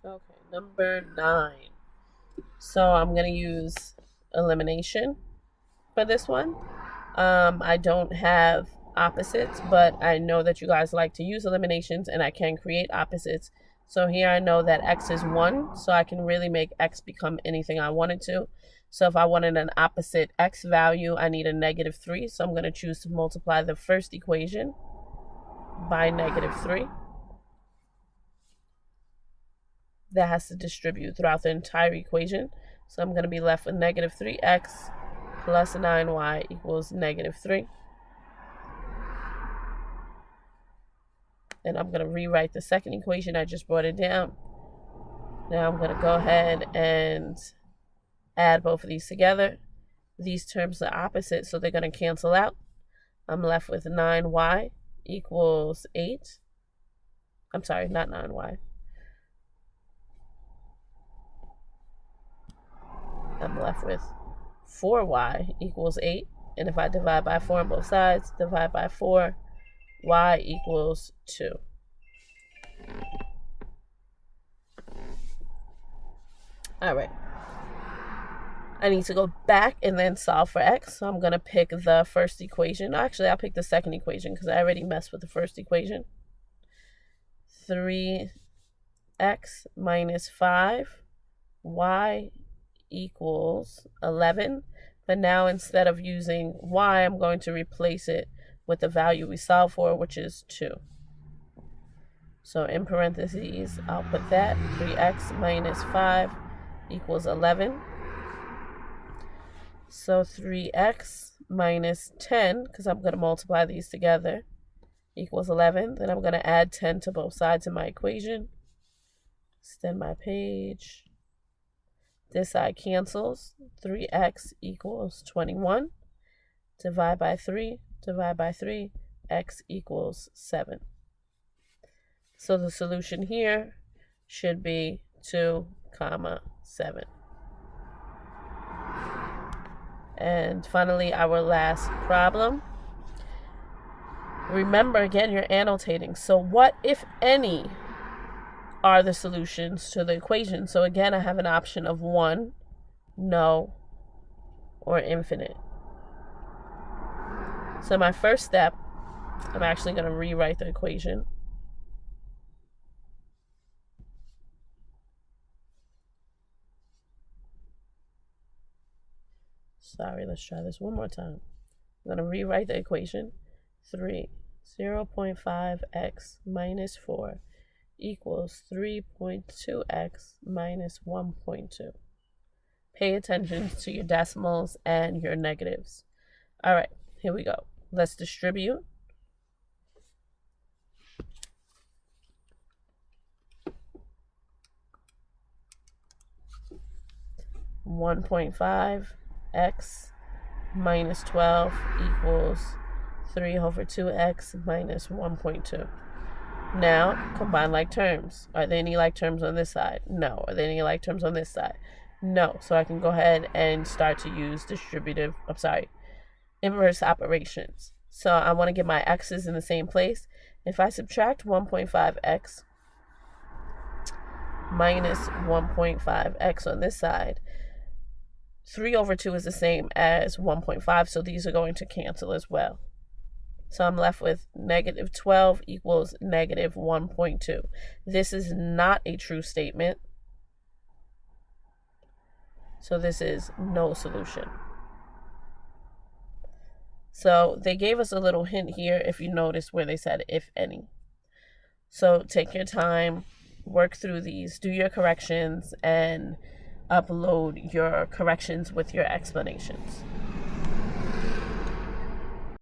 Okay, number 9. So I'm going to use elimination for this one. I don't have opposites, but I know that you guys like to use eliminations and I can create opposites. So here I know that x is 1, so I can really make x become anything I wanted to. So if I wanted an opposite x value, I need a -3. So I'm going to choose to multiply the first equation by -3. That has to distribute throughout the entire equation. So I'm going to be left with -3x plus 9y equals -3. And I'm going to rewrite the second equation. I just brought it down. Now I'm going to go ahead and add both of these together. These terms are opposite, so they're going to cancel out. I'm left with 9y equals 8. I'm sorry, not 9y. I'm left with 4y equals 8. And if I divide by 4 on both sides, divide by 4, y equals 2. All right. I need to go back and then solve for x. So I'm going to pick the first equation. Actually, I'll pick the second equation because I already messed with the first equation. 3x minus 5, y equals 11. But now instead of using y, I'm going to replace it with the value we solved for, which is 2. So in parentheses, I'll put that 3x minus 5 equals 11. So 3x minus 10, because I'm going to multiply these together, equals 11. Then I'm going to add 10 to both sides of my equation. Extend my page. This side cancels. 3x equals 21. Divide by 3, divide by 3, x equals 7. So the solution here should be 2, 7. And finally, our last problem. Remember, again, you're annotating. So what, if any, are the solutions to the equation? So again, I have an option of 1, no, or infinite. So my first step, I'm actually going to rewrite the equation. Sorry, let's try this one more time. I'm going to rewrite the equation. 0.5x minus 4 equals 3.2x minus 1.2. Pay attention to your decimals and your negatives. All right, here we go. Let's distribute. (1.5x minus 12 equals 3/2x minus 1.2. Now, combine like terms. Are there any like terms on this side? No. Are there any like terms on this side? No. So I can go ahead and start to use inverse operations. So I want to get my x's in the same place. If I subtract 1.5x minus 1.5x on this side, 3/2 is the same as 1.5, so these are going to cancel as well. So I'm left with -12 equals -1.2. This is not a true statement. So this is no solution. So they gave us a little hint here, if you notice, where they said if any. So take your time, work through these, do your corrections, and upload your corrections with your explanations.